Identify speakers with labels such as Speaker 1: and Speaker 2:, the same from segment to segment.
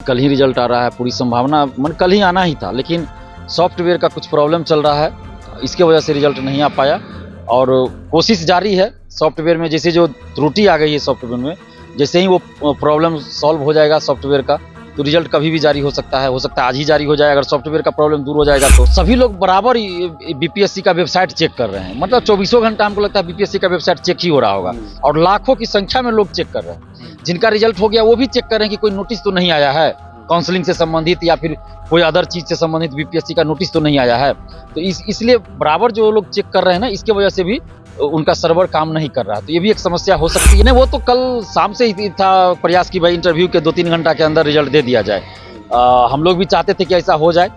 Speaker 1: कल ही रिजल्ट आ रहा है, पूरी संभावना कल ही आना ही था, लेकिन सॉफ्टवेयर का कुछ प्रॉब्लम चल रहा है, इसके वजह से रिजल्ट नहीं आ पाया। और कोशिश जारी है सॉफ्टवेयर में, जैसे जो त्रुटि आ गई है सॉफ्टवेयर में, जैसे ही वो प्रॉब्लम सॉल्व हो जाएगा सॉफ्टवेयर का, तो रिजल्ट कभी भी जारी हो सकता है आज ही जारी हो जाए। अगर सॉफ्टवेयर का प्रॉब्लम दूर हो जाएगा तो सभी लोग बराबर बीपीएससी का वेबसाइट चेक कर रहे हैं, मतलब 24 घंटा हमको लगता है बीपीएससी का वेबसाइट चेक ही हो रहा होगा, और लाखों की संख्या में लोग चेक कर रहे हैं। जिनका रिजल्ट हो गया वो भी चेक कर रहे हैं कि कोई नोटिस तो नहीं आया है काउंसलिंग से संबंधित, या फिर कोई अदर चीज से संबंधित बीपीएससी का नोटिस तो नहीं आया है। तो इसलिए बराबर जो लोग चेक कर रहे हैं ना, इसके वजह से भी उनका सर्वर काम नहीं कर रहा, तो ये भी एक समस्या हो सकती है। नहीं, वो तो कल शाम से ही था प्रयास की भाई इंटरव्यू के 2-3 घंटा के अंदर रिजल्ट दे दिया जाए। हम लोग भी चाहते थे कि ऐसा हो जाए,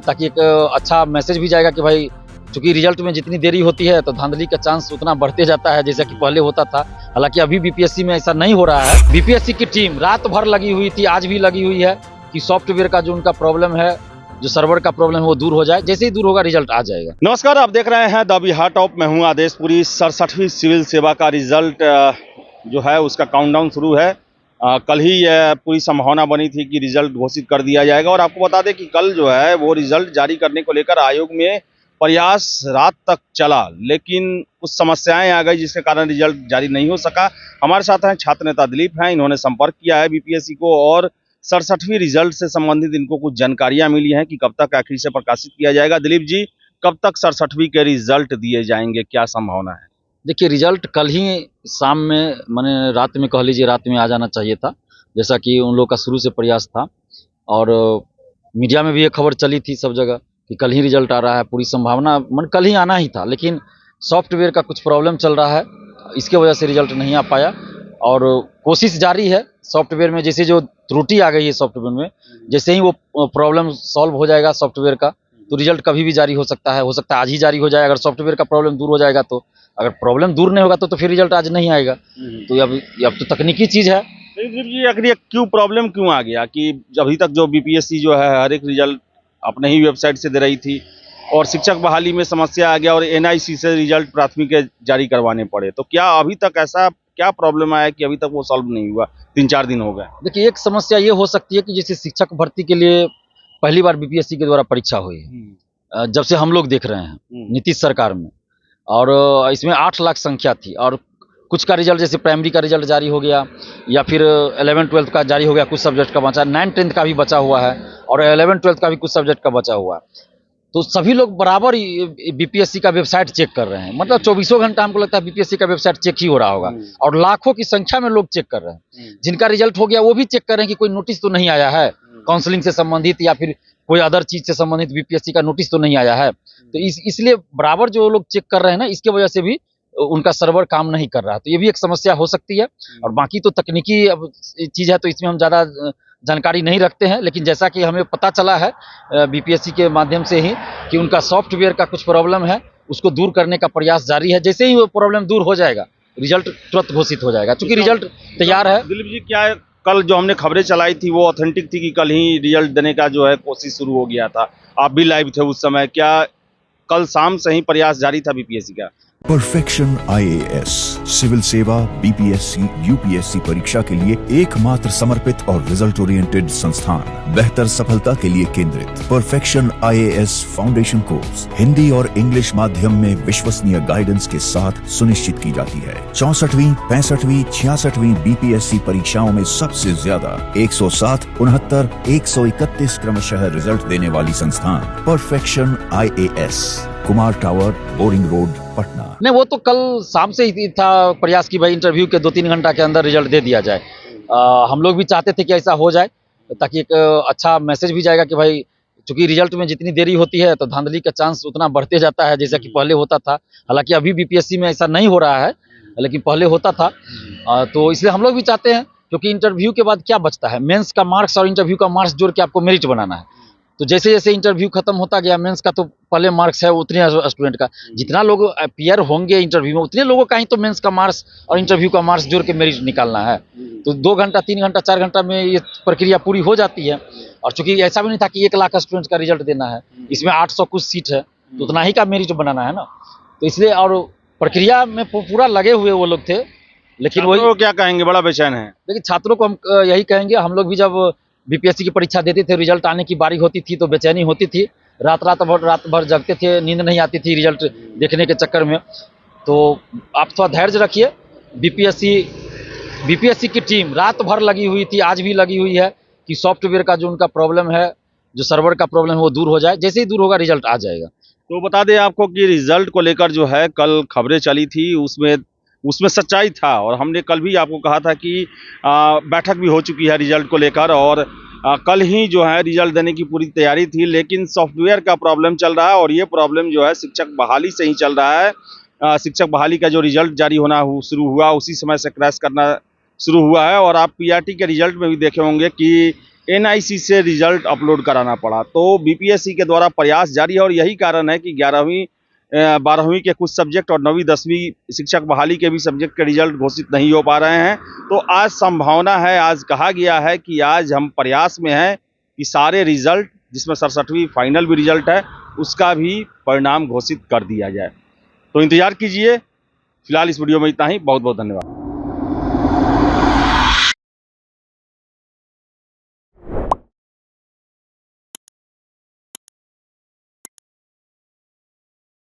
Speaker 1: ताकि एक अच्छा मैसेज भी जाएगा कि भाई चूंकि रिजल्ट में जितनी देरी होती है तो धांधली का चांस उतना बढ़ते जाता है, जैसा कि पहले होता था। हालांकि अभी बीपीएससी में ऐसा नहीं हो रहा है। बीपीएससी की टीम रात भर लगी हुई थी, आज भी लगी हुई है कि सॉफ्टवेयर का जो उनका प्रॉब्लम है, जो सर्वर का प्रॉब्लम है, वो दूर हो जाए। जैसे ही दूर होगा रिजल्ट आ जाएगा।
Speaker 2: नमस्कार, आप देख रहे हैं द बिहार टॉप। मैं हूं आदेशपुरी। 67वीं सिविल सेवा का रिजल्ट जो है उसका काउंटडाउन शुरू है। कल ही पूरी संभावना बनी थी कि रिजल्ट घोषित कर दिया जाएगा, और आपको बता दें कि कल जो है वो रिजल्ट जारी करने को लेकर आयोग में प्रयास रात तक चला, लेकिन कुछ समस्याएं आ गई जिसके कारण रिजल्ट जारी नहीं हो सका। हमारे साथ हैं छात्र नेता दिलीप हैं, इन्होंने संपर्क किया है बीपीएससी को, और 67वीं रिजल्ट से संबंधित इनको कुछ जानकारियां मिली हैं कि कब तक आखिर से प्रकाशित किया जाएगा। दिलीप जी, कब तक 67वीं के रिजल्ट दिए जाएंगे, क्या संभावना है?
Speaker 1: देखिए, रिजल्ट कल ही शाम में, माने रात में, कह लीजिए रात में आ जाना चाहिए था, जैसा कि उन लोग का शुरू से प्रयास था। और मीडिया में भी ये खबर चली थी सब जगह कि कल ही रिजल्ट आ रहा है, पूरी संभावना कल ही आना ही था, लेकिन सॉफ्टवेयर का कुछ प्रॉब्लम चल रहा है, इसके वजह से रिजल्ट नहीं आ पाया। और कोशिश जारी है सॉफ्टवेयर में, जैसे जो त्रुटि आ गई है सॉफ्टवेयर में, जैसे ही वो प्रॉब्लम सॉल्व हो जाएगा सॉफ्टवेयर का, तो रिजल्ट कभी भी जारी हो सकता है आज ही जारी हो जाए। अगर सॉफ्टवेयर का प्रॉब्लम दूर हो जाएगा तो, अगर प्रॉब्लम दूर नहीं होगा तो फिर रिजल्ट आज नहीं आएगा। तो अब तो तकनीकी चीज है।
Speaker 2: दिलीप जी, आखिर ये प्रॉब्लम क्यों आ गया कि अभी तक जो बीपीएससी जो है हर एक रिजल्ट अपने ही वेबसाइट से दे रही थी, और शिक्षक बहाली में समस्या आ गया और एनआईसी से रिजल्ट प्राथमिक जारी करवाने पड़े, तो क्या अभी तक ऐसा क्या प्रॉब्लम आया कि अभी तक वो सॉल्व नहीं हुआ? 3-4 दिन हो गए।
Speaker 1: देखिए, एक समस्या ये हो सकती है कि जैसे शिक्षक भर्ती के लिए पहली बार बीपीएससी के द्वारा परीक्षा हुई है, जब से हम लोग देख रहे हैं नीतीश सरकार में, और इसमें 8 लाख संख्या थी, और कुछ का रिजल्ट जैसे प्राइमरी का रिजल्ट जारी हो गया, या फिर 11-12 का जारी हो गया, कुछ सब्जेक्ट का बचा, 9-10 का भी बचा हुआ है, और 11-12 का भी कुछ सब्जेक्ट का बचा हुआ है। तो सभी लोग बराबर बीपीएससी का वेबसाइट चेक कर रहे हैं, मतलब 24 घंटा हमको लगता है बीपीएससी का वेबसाइट चेक ही हो रहा होगा, और लाखों की संख्या में लोग चेक कर रहे हैं। जिनका रिजल्ट हो गया वो भी चेक कर रहे हैं कि कोई नोटिस तो नहीं आया है काउंसलिंग से संबंधित, या फिर कोई अदर चीज से संबंधित बीपीएससी का नोटिस तो नहीं आया है। तो इसलिए बराबर जो लोग चेक कर रहे हैं ना, इसके वजह से भी उनका सर्वर काम नहीं कर रहा, तो ये भी एक समस्या हो सकती है। और बाकी तो तकनीकी चीज है, तो इसमें हम ज्यादा जानकारी नहीं रखते हैं, लेकिन जैसा कि हमें पता चला है बीपीएससी के माध्यम से ही कि उनका सॉफ्टवेयर का कुछ प्रॉब्लम है, उसको दूर करने का प्रयास जारी है। जैसे ही वो प्रॉब्लम दूर हो जाएगा रिजल्ट तुरंत घोषित हो जाएगा, क्योंकि रिजल्ट तैयार है।
Speaker 2: दिलीप जी, क्या कल जो हमने खबरें चलाई थी वो ऑथेंटिक थी कि कल ही रिजल्ट देने का जो है कोशिश शुरू हो गया था? आप भी लाइव थे उस समय, क्या कल शाम से ही प्रयास जारी था बीपीएससी का?
Speaker 3: परफेक्शन आईएएस सिविल सेवा, बीपीएससी, यूपीएससी परीक्षा के लिए एकमात्र समर्पित और रिजल्ट ओरिएंटेड संस्थान, बेहतर सफलता के लिए केंद्रित। Perfection IAS foundation course Hindi और इंग्लिश माध्यम में विश्वसनीय गाइडेंस के साथ सुनिश्चित की जाती है। 64वीं, 65वीं, 66वीं बीपीएससी परीक्षाओं में सबसे ज्यादा 107, 69, 131 क्रमशः रिजल्ट देने वाली संस्थान perfection IAS, Kumar tower, boring road, Patna.
Speaker 1: नहीं, वो तो कल शाम से ही था प्रयास की भाई इंटरव्यू के 2-3 घंटा के अंदर रिजल्ट दे दिया जाए। हम लोग भी चाहते थे कि ऐसा हो जाए, ताकि एक अच्छा मैसेज भी जाएगा कि भाई चूंकि रिजल्ट में जितनी देरी होती है तो धांधली का चांस उतना बढ़ते जाता है, जैसा कि पहले होता था। हालांकि अभी बीपीएससी में ऐसा नहीं हो रहा है, लेकिन पहले होता था। तो इसलिए हम लोग भी चाहते हैं, क्योंकि इंटरव्यू के बाद क्या बचता है, मेंस का मार्क्स और इंटरव्यू का मार्क्स जोड़ के आपको मेरिट बनाना है। तो जैसे जैसे इंटरव्यू खत्म होता गया, मेंस का तो पहले मार्क्स है उतने स्टूडेंट का, जितना लोग अपीयर होंगे इंटरव्यू में उतने लोगों का ही तो मेंस का मार्क्स और इंटरव्यू का मार्क्स जोड़ के मेरिट निकालना है। तो 2 घंटा, 3 घंटा, 4 घंटा में ये प्रक्रिया पूरी हो जाती है। और चूंकि ऐसा भी नहीं था कि 1 लाख स्टूडेंट का रिजल्ट देना है, इसमें 800 कुछ सीट है, तो उतना ही का मेरिट बनाना है ना। तो इसलिए और प्रक्रिया में पूरा लगे हुए वो लोग थे। लेकिन वही
Speaker 2: क्या कहेंगे, बड़ा बेचैन है।
Speaker 1: देखिए, छात्रों को हम यही कहेंगे, हम लोग भी जब बीपीएससी की परीक्षा देते थे, रिजल्ट आने की बारी होती थी तो बेचैनी होती थी, रात भर जगते थे, नींद नहीं आती थी रिजल्ट देखने के चक्कर में। तो आप थोड़ा धैर्य रखिए। बीपीएससी की टीम रात भर लगी हुई थी, आज भी लगी हुई है कि सॉफ्टवेयर का जो उनका प्रॉब्लम है, जो सर्वर का प्रॉब्लम है वो दूर हो जाए। जैसे ही दूर होगा रिजल्ट आ जाएगा।
Speaker 2: तो बता दें आपको कि रिजल्ट को लेकर जो है कल खबरें चली थी, उसमें सच्चाई था, और हमने कल भी आपको कहा था कि बैठक भी हो चुकी है रिजल्ट को लेकर, और कल ही जो है रिजल्ट देने की पूरी तैयारी थी, लेकिन सॉफ्टवेयर का प्रॉब्लम चल रहा है, और ये प्रॉब्लम जो है शिक्षक बहाली से ही चल रहा है। शिक्षक बहाली का जो रिजल्ट जारी होना शुरू हुआ उसी समय से क्रैश करना शुरू हुआ है, और आप पीआरटी के रिजल्ट में भी देखे होंगे कि एनआईसी से रिजल्ट अपलोड कराना पड़ा। तो बीपीएससी के द्वारा प्रयास जारी है, और यही कारण है कि 11वीं 12वीं के कुछ सब्जेक्ट और 9वीं 10वीं शिक्षक बहाली के भी सब्जेक्ट के रिजल्ट घोषित नहीं हो पा रहे हैं। तो आज संभावना है, आज कहा गया है कि आज हम प्रयास में हैं कि सारे रिजल्ट, जिसमें 67वीं फाइनल भी रिजल्ट है, उसका भी परिणाम घोषित कर दिया जाए। तो इंतजार कीजिए। फिलहाल इस वीडियो में इतना ही। बहुत बहुत धन्यवाद।